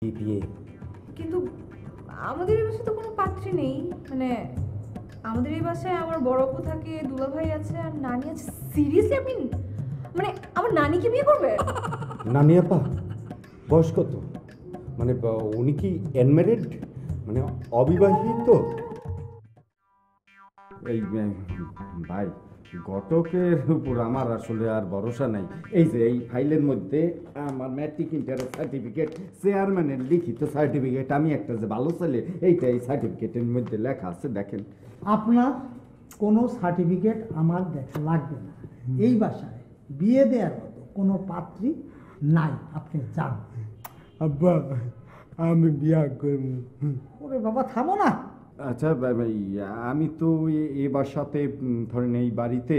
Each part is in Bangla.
বিয়ে কিন্তু আমাদের এই বাসায় তো কোনো পাত্রী নেই, মানে আমাদের এই বাসায় আমার বড় আপু থাকে, দুলা ভাই আছে আর নানি আছে। সিরিয়াসলি আপনি মানে আমার নানিকে বিয়ে করবে? নানি আপা বয়স কত? মানে উনি কি আনম্যারিড, মানে অবিবাহিত? এই ভাই, ঘটকের উপর আমার আসলে আর ভরসা নাই। এই যে এই ফাইলের মধ্যে আমার ম্যাট্রিক ইন্টারের সার্টিফিকেট, চেয়ারম্যানের লিখিত সার্টিফিকেট, আমি একটা যে ভালো ছেলে এইটা এই সার্টিফিকেটের মধ্যে লেখা আছে, দেখেন। আপনার কোনো সার্টিফিকেট আমার দেখা লাগবে না। এই বাসায় বিয়ে দেওয়ার মতো কোনো পাত্রী নাই, আপনি যান। আব্বা আমি বিয়া করব। ওরে বাবা থামো না। আচ্ছা আমি তো এ বাসাতে ধরেন এই বাড়িতে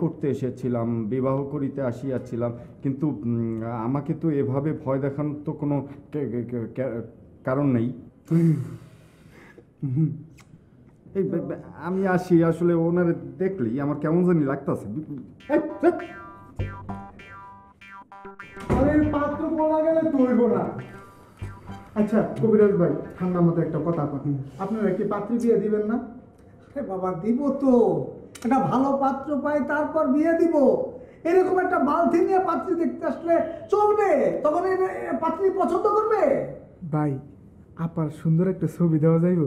করতে এসেছিলাম, বিবাহ করিতে আসিয়াছিলাম, কিন্তু আমাকে তো এভাবে ভয় দেখানোর তো কোনো কারণ নেই। এই আমি আসি, আসলে ওনারে দেখলেই আমার কেমন জানি লাগতেছে। আরে পাত্র বলা গেলে তৈব না। আচ্ছা কবিরাজ ভাই, ঠান্ডা মতো একটা কথা বলুন, আপনারা কি পাত্রী বিয়ে দিবেন না? আরে বাবা দিব তো, একটা ভালো পাত্র পাই তারপর বিয়ে দিব। এরকম একটা বালতি নিয়ে পাত্রী দেখতে আসলে চলবে? তখন পাত্রী পছন্দ করবে? ভাই আপার সুন্দর একটা ছবি দেওয়া যাইব?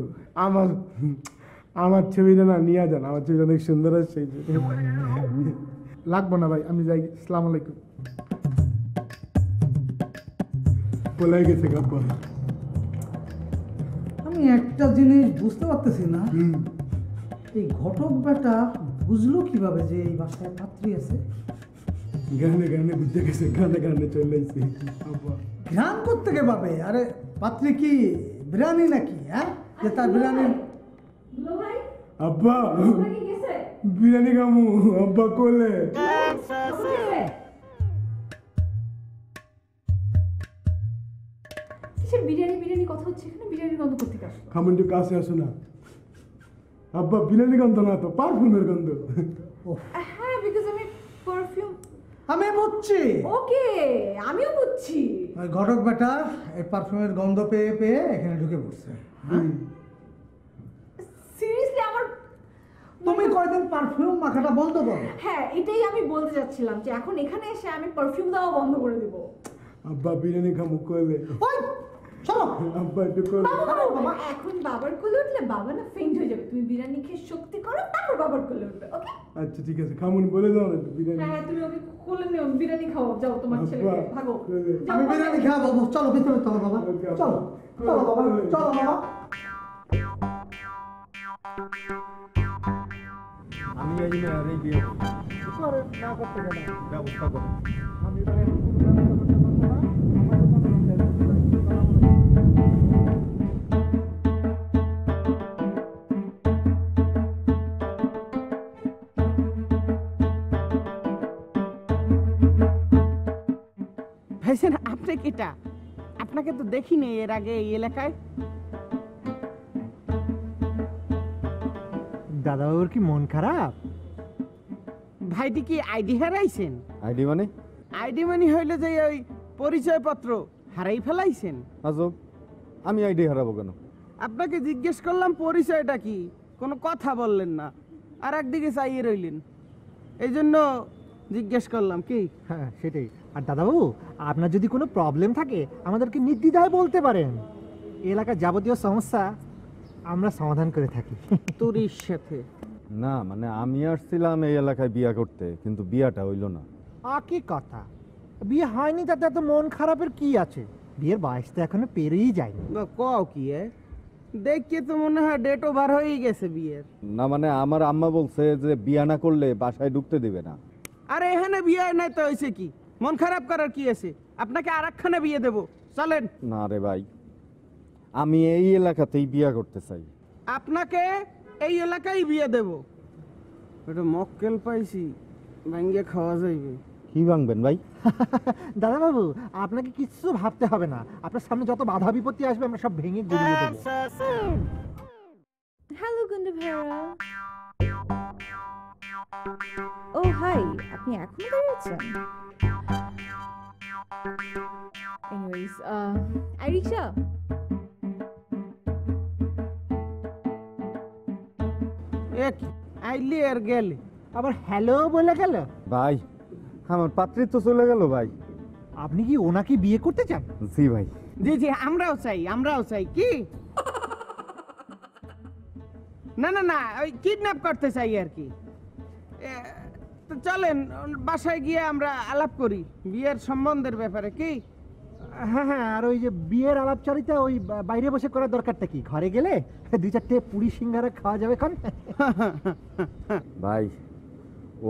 আমার আমার ছবিটা না নিয়ে যান, আমার ছবিটা অনেক সুন্দর আছে। লাগবো না ভাই, আমি যাই। আসসালামু আলাইকুম। বলে গেছে কাপড়। আমি একটা জিনিস বুঝতে পারতেছি না, এই ঘটক বেটা বুঝলো কিভাবে যে এই বাসায় পাত্রী আছে? গানে গানে বুঝতে গেছে, গানে গানে চলে আইছে। ঘ্রাণ করতে কে পাবে? আরে পাত্রী কি বিরিয়ানি নাকি? হ্যাঁ, যে তার বিরিয়ানি। দুলা ভাই আব্বা নাকি গেছে? বিরিয়ানি খামু, আব্বা কোলে। কিসের বিরিয়ানি বিরিয়ানি কথা হচ্ছে এখানে? বিরিয়ানির গন্ধ কোথেকে আসে? খামুন একটু কাছে আসো না। আব্বা বিরিয়ানি গন্ধ না তো, পারফিউমের গন্ধ। হ্যাঁ, বিকজ আমি পারফিউম। আমি বুঝছি, ওকে, আমিও বুঝছি। ওই ঘটক বেটা এই পারফিউমের গন্ধ পেয়ে পেয়ে এখানে ঢুকে পড়ছে। সিরিয়াসলি আমার তুমি কয়দিন পারফিউম মাখাটা বন্ধ করো। হ্যাঁ, এটাই আমি বলতে যাচ্ছিলাম যে এখন এখানে এসে আমি পারফিউম দেওয়া বন্ধ করে দেব। আব্বা বিরিয়ানি খামু কোলে। ওই চলো আব্বা একটু কোলে। বাবা, এখন বাবার কোলে উঠলে বাবা না ফেইন্ট হয়ে যাবে। তুমি বিরিয়ানি খেয়ে শক্তি করো, তারপর বাবার কোলে উঠবে, ওকে? আচ্ছা ঠিক আছে, খামুন বলে দাও না একটু বিরিয়ানি। হ্যাঁ, তুমি ওকে কোলে নিও, বিরিয়ানি খাও, যাও তোমার ছেলেকে ভাগো। আমি বিরিয়ানি খাওয়া বাবু, চলো ভিতরে চলো বাবা, চলো চলো বাবা, চলো বাবা। আমি এই না এই বিয়ে আরে না করতে গেলে ব্যবস্থা করো। আমি এবারে কোনো ব্যবস্থা করতে পারবো না। ভাইজান আপনি কেটা? আপনাকে তো দেখিনি এর আগে এই এলাকায়। দাদাবাবুর কি মন খারাপ? ভাইটি কি আইডি হারাইছেন? আইডি মানে? আইডি মানে হইলে যে ওই পরিচয়পত্র হারাই ফেলাইছেন। আজব, আমি আইডি হারাবো কেন? আপনাকে জিজ্ঞেস করলাম পরিচয়টা কি, কোনো কথা বললেন না, আর একদিকে চাইয়ে রইলেন, এই জন্য জিজ্ঞেস করলাম। কি? হ্যাঁ সেটাই। আর দাদাবাবু আপনার যদি কোনো প্রবলেম থাকে আমাদেরকে নির্দ্বিধায় বলতে পারেন, এলাকার যাবতীয় সমস্যা আমরা সমাধান করে থাকি। তোরির সাথে না মানে আমি আসছিলাম এই এলাকায় বিয়া করতে, কিন্তু বিয়াটা হইল না। কি কথা, বিয়ে হয়নি তাতে এত মন খারাপের কি আছে? বিয়ের বয়স তো এখনো পেরিয়েই যায়নি। কও কি দেখে তো মনে হয় ডেট ওভার হয়েই গেছে বিয়ের। না মানে আমার আম্মা বলছে যে বিয়া না করলে বাসায় ঢুকতে দিবে না। আরে এখানে বিয়ে নাই তো হয়েছে কি? মন খারাপ করার কি আছে? আপনাকে আর একখানে বিয়ে দেবো, চলেন। না রে ভাই, আমি এই এলাকাতেই বিয়া করতে চাই। আপনাকে এই এলাকায় বিয়ে দেব। এটা মক্কেল পাইছি, ভাঙ্গে খাওয়া যাইবে। কি ভাঙবেন ভাই? দাদাবাবু আপনাকে কিচ্ছু ভাবতে হবে না, আপনার সামনে যত বাধা বিপত্তি আসবে আমরা সব ভেঙে গুড়িয়ে দেবো। হ্যালো গুন্ডু ভাইয়া। ও হাই, আপনি এখনো দাঁড়িয়ে আছেন? এনিওয়েজ আই রিক্সা এক আইলি আর গেলে। আবার হ্যালো বলে গেল। ভাই আমার পাত্রী তো চলে গেল ভাই। আপনি কি ওনাকে বিয়ে করতে চান? জি ভাই। জি জি, আমরাও চাই কি না না না, ওই কিডন্যাপ করতে চাই আর কি। তো চলেন বাসায় গিয়ে আমরা আলাপ করি বিয়ের সম্বন্ধের ব্যাপারে, কি? হ্যাঁ হ্যাঁ, আর ওই যে বিয়ের আলাপচারিতা ওই বাইরে বসে করার দরকারটা কি? ঘরে গেলে 2-4টে পুরি সিঙ্গারা খাওয়া যাবে খান। ভাই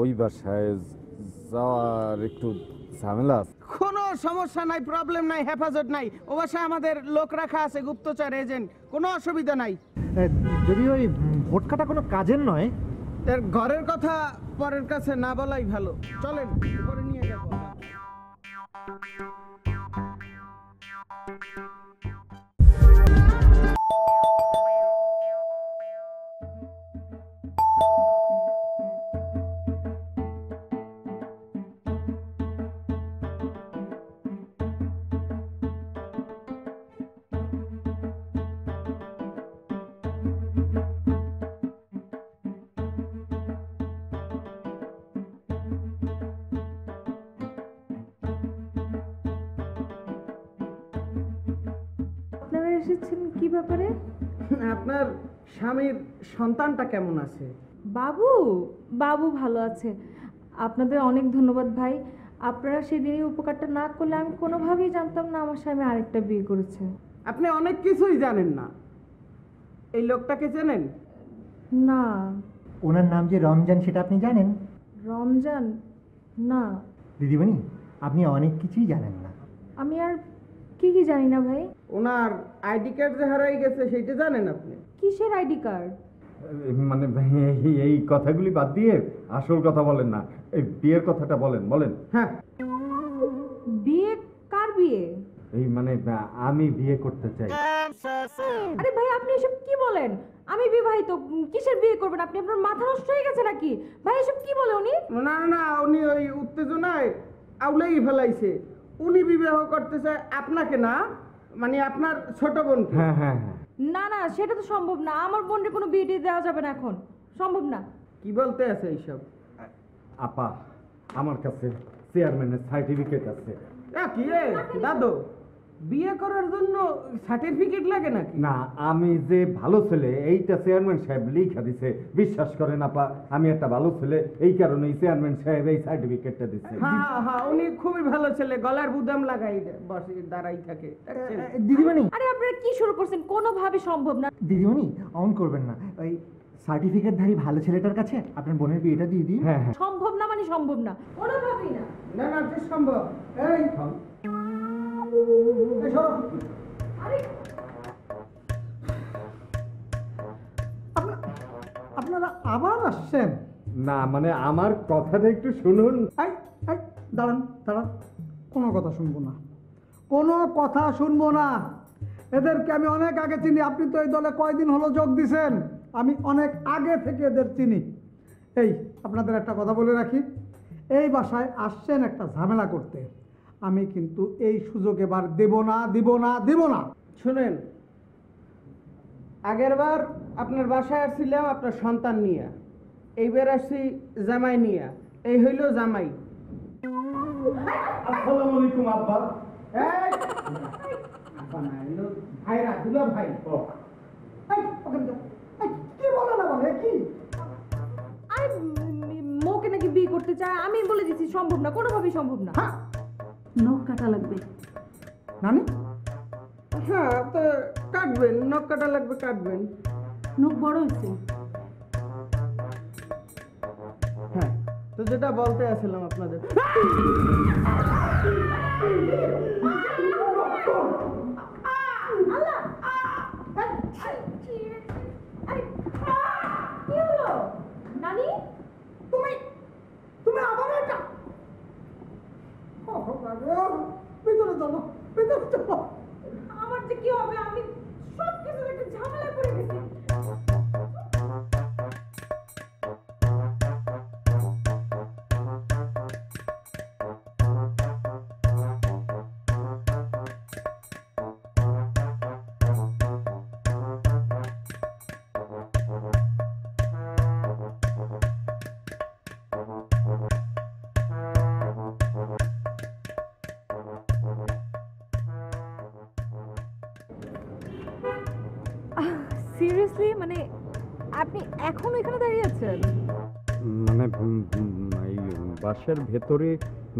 ওই বাসায় যাওয়ার একটু ঝামেলা আছে। কোনো সমস্যা নাই, প্রবলেম নাই, হেফাজত নাই। ও বাসায় আমাদের লোক রাখা আছে, গুপ্তচর এজেন্ট, কোনো অসুবিধা নাই। যদি ওই ভোট কাটা কোনো কাজের নয়। এর ঘরের কথা পরের কাছে না বলাই ভালো। চলেন পরে নিয়ে যাব। আপনারা এসেছেন কি ব্যাপারে? আপনার স্বামীর সন্তানটা কেমন আছে? বাবু বাবু ভালো আছে। আপনাদের অনেক ধন্যবাদ ভাই। আপনারা সেদিনই উপকারটা না করলে আমি কোনোভাবেই জানতাম না আমার স্বামী আরেকটা বিয়ে করেছে। আপনি অনেক কিছুই জানেন না। এই লোকটাকে চেনেন? না। ওনার নাম যে রমজান সেটা আপনি জানেন? রমজান? না। দিদিমণি আপনি অনেক কিছুই জানেন না। আমি আর কি কি জানি না ভাই। ওনার আইডি কার্ড যে হারাই গেছে সেটা জানেন আপনি? কিসের আইডি কার্ড? মানে এই কথাগুলি বাদ দিয়ে আসল কথা বলেন না, এই বিয়ের কথাটা বলেন। হ্যাঁ। বিয়ে? কার বিয়ে? এই মানে আমি বিয়ে করতে চাই। আরে ভাই আপনি এসব কি বলেন? আমি বিবাহিত, কিসের বিয়ে করবেন আপনি? আপনার মাথা নষ্ট হয়ে গেছে নাকি? ভাই এসব কি বলে উনি? না না, উনি ওই উত্তেজনায় আউলাই ফেলাইছে। উনি বিবাহ করতে চায় আপনাকে না, মানে আপনার ছোট বোনকে। হ্যাঁ হ্যাঁ হ্যাঁ। না না, সেটা তো সম্ভব না। আমার বোনের কোনো বিয়ে টিয়ে দেওয়া যাবে না এখন, সম্ভব না। কি বলতে আছে এইসব? আপা আমার কাছে চেয়ারম্যানের সার্টিফিকেট আছে। কি রে দাদু, বিয়ে করার জন্য সার্টিফিকেট লাগে নাকি? না, আমি যে ভালো ছেলে এইটা চেয়ারম্যান সাহেব লিখা দিছে। বিশ্বাস করেন আপা, আমি একটা ভালো ছেলে, এই কারণেই চেয়ারম্যান সাহেব এই সার্টিফিকেটটা দিছে। হ্যাঁ হ্যাঁ, উনি খুবই ভালো ছেলে, গলার বুদাম লাগাই বসে দাঁড়াই থাকে। দিদিমণি আরে আপনারা কি শুরু করছেন? কোনোভাবে সম্ভব না। দিদিমণি অন করবেন না। ওই সার্টিফিকেটধারী ভালো ছেলেটার কাছে আপনার বোনের বিয়েটা দিয়ে দিন। হ্যাঁ হ্যাঁ। সম্ভব না মানে সম্ভব না, কোনোভাবেই না। না না, যে সম্ভব। এই এসো। আরে আপনারা আবার আসছেন? না মানে আমার কথাটা একটু শুনুন। এই এই দাঁড়ান দাঁড়ান, কোনো কথা শুনবো না, কোনো কথা শুনবো না। এদেরকে আমি অনেক আগে চিনি। আপনি তো এই দলে কয়দিন হলো যোগ দিছেন, আমি অনেক আগে থেকে এদের চিনি। এই আপনাদের একটা কথা বলে রাখি, এই বাসায় আসছেন একটা ঝামেলা করতে, আমি কিন্তু এই সুযোগ এবার দেব না। শুনেন, আগের বার আপনার বাসায় আসছিলাম আপনার সন্তান নিয়ে, এইবার আসছি জামাই নিয়ে। এই হইল জামাই। আসসালামু আলাইকুম আব্বা। এই, আব্বা না, হইলো ভাইরা, দুলা ভাই। এই, ওখানে যাও। এই, কি বলে না বলে কি? আরে মৌকে নাকি বিয়ে করতে চায়, আমি বলে দিচ্ছি সম্ভব না, কোনোভাবেই সম্ভব না। হ্যাঁ, নখ কাটা লাগবে। নানি হ্যাঁ, তো কাটবেন, নখ কাটা লাগবে, কাটবেন। নখ বড় হচ্ছে। হ্যাঁ, তো যেটা বলতে আসলাম আপনাদের, কি হলো নানি? তুমি তুমি আবার এটা ভিতরে চলো, ভিতরে চলো। আমার যে কি হবে? আমি সব কিছু একটা ঝামেলা করে গেছি। সিরিয়াসলি মানে আপনি এখনো এখানে দাঁড়িয়ে আছেন? মানে এই বাসার ভেতরে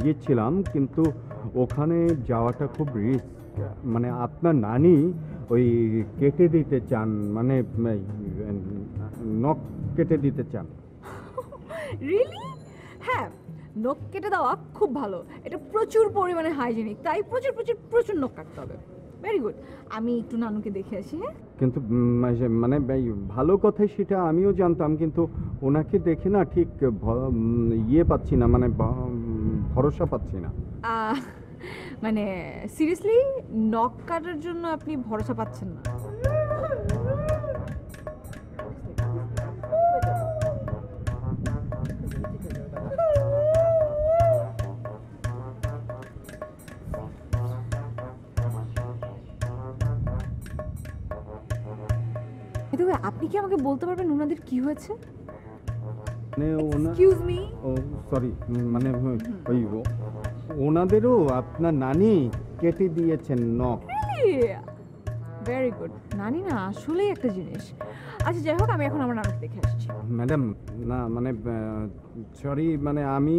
গিয়েছিলাম, কিন্তু ওখানে যাওয়াটা খুব রিস্ক। মানে আপনার নানি ওই কেটে দিতে চান, মানে নখ কেটে দিতে চান। রিয়েলি? হ্যাঁ, নখ কেটে দেওয়া খুব ভালো, এটা প্রচুর পরিমাণে হাইজেনিক, তাই প্রচুর প্রচুর প্রচুর নখ কাটতে হবে। ভেরি গুড, আমি একটু নানুকে দেখে আসি। হ্যাঁ, কিন্তু মানে এই ভালো কথাই সেটা আমিও জানতাম, কিন্তু ওনাকে দেখে না ঠিক ইয়ে পাচ্ছি না, মানে ভরসা পাচ্ছি না। মানে সিরিয়াসলি নখ কাটার জন্য আপনি ভরসা পাচ্ছেন না? আপনি কি আমাকে বলতে পারবেন ওনাদের কি হয়েছে? মানে এক্সকিউজ মি, ও সরি, মানে ওই ওনাদেরও আপনার নানি কেটে দিয়েছেন নখ। Very good. নানি না আসলেই একটা জিনিস। আচ্ছা যাই হোক, আমি এখন আমার নানুকে দেখে আসছি। ম্যাডাম, না মানে সরি, মানে আমি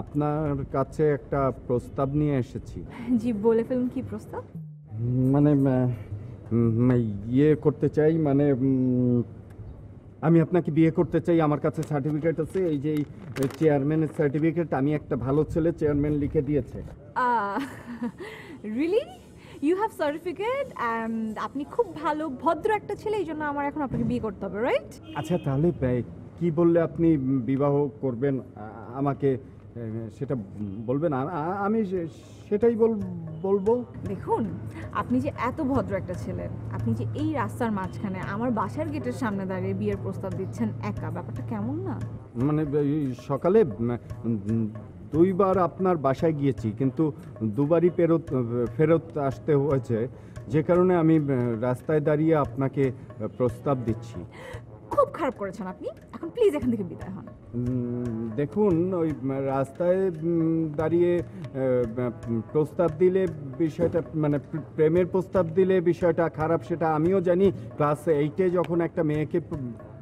আপনার কাছে একটা প্রস্তাব নিয়ে এসেছি। জি বলে ফেলুন, কি প্রস্তাব? মানে ইয়ে করতে চাই, মানে আমি আপনাকে বিয়ে করতে চাই। আমার কাছে সার্টিফিকেট আছে, এই যে চেয়ারম্যানের সার্টিফিকেট, আমি একটা ভালো ছেলে, চেয়ারম্যান লিখে দিয়েছে। Really? You have certificate and আপনি খুব ভালো ভদ্র একটা ছেলে, এই জন্য আমার এখন আপনাকে বিয়ে করতে হবে, রাইট? আচ্ছা তাহলে কি বললে আপনি বিবাহ করবেন আমাকে, সেটা বলবেন, আমি সেটাই বলবো। দেখুন, আপনি যে এত ভদ্র একটা ছেলে, আপনি যে এই রাস্তার মাঝখানে আমার বাসার গেটের সামনে দাঁড়িয়ে বিয়ের প্রস্তাব দিচ্ছেন একা, ব্যাপারটা কেমন না? মানে সকালে দুইবার আপনার বাসায় গিয়েছি, কিন্তু দুবারই ফেরত আসতে হয়েছে, যে কারণে আমি রাস্তায় দাঁড়িয়ে আপনাকে প্রস্তাব দিচ্ছি। খুব খারাপ করেছেন আপনি, এখন প্লিজ এখান থেকে বিদায় হন। দেখুন, ওই রাস্তায় দাঁড়িয়ে প্রস্তাব দিলে বিষয়টা, মানে প্রেমের প্রস্তাব দিলে বিষয়টা খারাপ, সেটা আমিও জানি। ক্লাস 8-এ যখন একটা মেয়েকে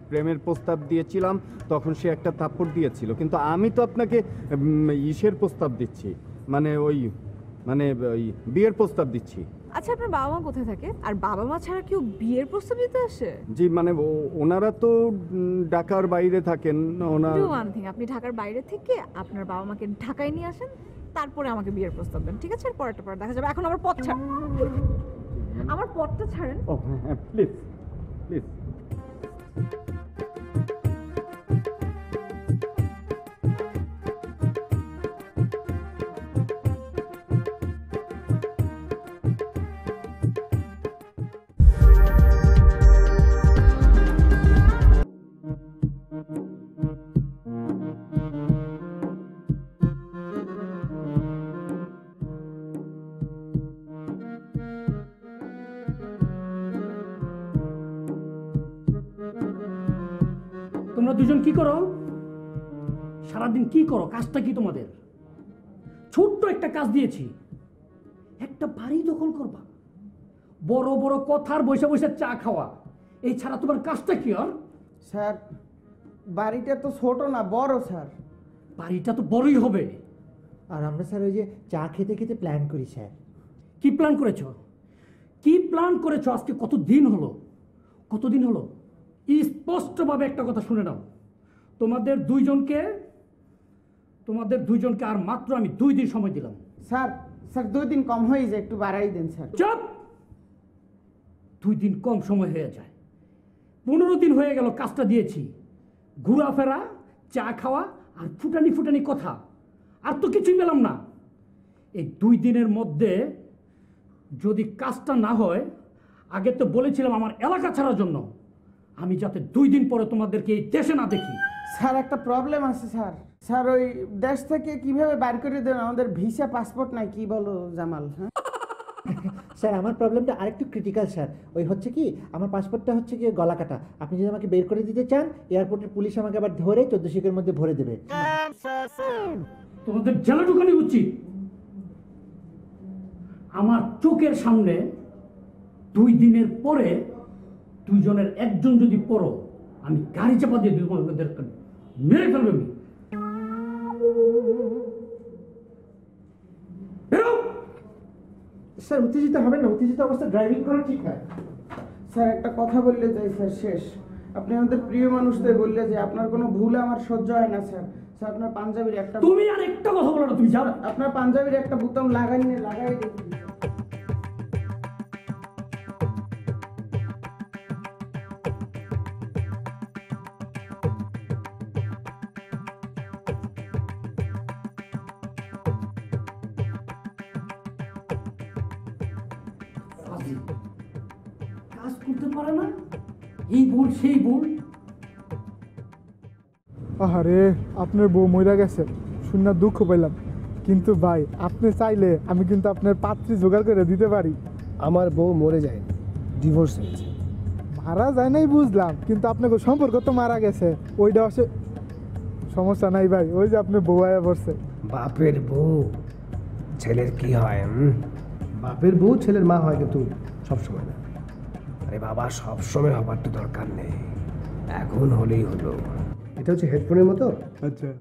প্রেমের প্রস্তাব দিয়েছিলাম, তখন সে একটা থাপ্পড় দিয়েছিল, কিন্তু আমি তো আপনাকে ইসের প্রস্তাব দিচ্ছি, মানে ওই বিয়ের প্রস্তাব দিচ্ছি। আচ্ছা, আপনার বাবা মা কোথায় থাকে? আর বাবা মা ছাড়া কেউ বিয়ের প্রস্তাব দিতে আসে? জি, মানে ওনারা তো ঢাকার বাইরে থাকেন। ডু ওয়ান থিং, আপনি ঢাকার বাইরে থেকে আপনার বাবা মাকে ঢাকায় নিয়ে আসেন, তারপরে আমাকে বিয়ের প্রস্তাব দেন, ঠিক আছে? আর পরে দেখা যাবে। এখন আমার আমার পথটা ছাড়েন। ও হ্যাঁ, প্লিজ প্লিজ। তোমরা দুজন কি করো? সারাদিন কি করো? কাজটা কি তোমাদের? ছোট্ট একটা কাজ দিয়েছি, একটা বাড়ি দখল করবা, বড় বড় কথার বসে বসে চা খাওয়া, এই ছাড়া তোমার কাজটা কি? আর স্যার, বাড়িটা তো ছোট না, বড় স্যার। বাড়িটা তো বড়ই হবে। আর আমরা স্যার ওই যে চা খেতে খেতে প্ল্যান করি স্যার। কি প্ল্যান করেছো? কি প্ল্যান করেছো? আজকে কতদিন হলো? কতদিন হলো? স্পষ্টভাবে একটা কথা শুনে নাও, তোমাদের দুইজনকে আর মাত্র আমি 2 দিন সময় দিলাম। স্যার 2 দিন কম হয়ে যায়, একটু বাড়াই দেন স্যার। চুপ! 2 দিন কম সময় হয়ে যায়? 15 দিন হয়ে গেল কাজটা দিয়েছি। ঘোরাফেরা, চা খাওয়া আর ফুটানি কথা, আর তো কিছুই পেলাম না। এই 2 দিনের মধ্যে যদি কাজটা না হয়, আগে তো বলেছিলাম আমার এলাকা ছাড়ার জন্য, আমি যাতে 2 দিন পরে তোমাদেরকে এই দেশে না দেখি। স্যার একটা প্রবলেম আছে স্যার। স্যার ওই দেশ থেকে কিভাবে বার করে দেন? আমাদের ভিসা পাসপোর্ট নাই। কি বলো জামাল? হ্যাঁ স্যার, আমার প্রবলেমটা আরেকটু ক্রিটিক্যাল স্যার। ওই হচ্ছে কি, আমার পাসপোর্টটা হচ্ছে কি গলা কাটা। আপনি যদি আমাকে বের করে দিতে চান, এয়ারপোর্টের পুলিশ আমাকে আবার ধরে 14 শিকের মধ্যে ভরে দেবে। তোমাদের জেলা ঢুকানি উচিত। আমার চোখের সামনে 2 দিনের পরে দুইজনের একজন যদি পড়ো, আমি গাড়ি চাপা দিয়ে দুজনের মেরে ফেলবে আমি। বেরো! স্যার উত্তেজিত হবেন না, উত্তেজিত অবস্থা ড্রাইভিং করা ঠিক নয়। স্যার একটা কথা বললে যাই স্যার, শেষ। আপনি আমাদের প্রিয় মানুষ তাই বললে যে আপনার কোনো ভুল আমার সহ্য হয় না স্যার। স্যার আপনার পাঞ্জাবির একটা তুমি আর একটা কথা বলো না, তুমি যাও। আপনার পাঞ্জাবির একটা বোতাম লাগাই দেখুন। ফাজিল। কাজ করতে পারে না, এই ভুল সেই ভুল। আহারে আপনার বউ মইরা গেছে, শুনে দুঃখ পেলাম। কিন্তু ভাই আপনি চাইলে আমি কিন্তু আপনার পাত্রী জোগাড় করে দিতে পারি। আমার বউ মরে যায়নি, ডিভোর্স হয়েছে। মারা যায় নাই বুঝলাম, কিন্তু আপনাকে সম্পর্ক তো মারা গেছে। ওইটা সমস্যা নাই ভাই, ওই যে আপনি বউ আয়া পড়ছে। বাপের বউ ছেলের কি হয়? বাপের বউ ছেলের মা হয়, কিন্তু সবসময় না। আরে বাবা, সবসময় হবার তো দরকার নেই, এখন হলেই হলো। এটা হচ্ছে হেডফোনের মতো। আচ্ছা।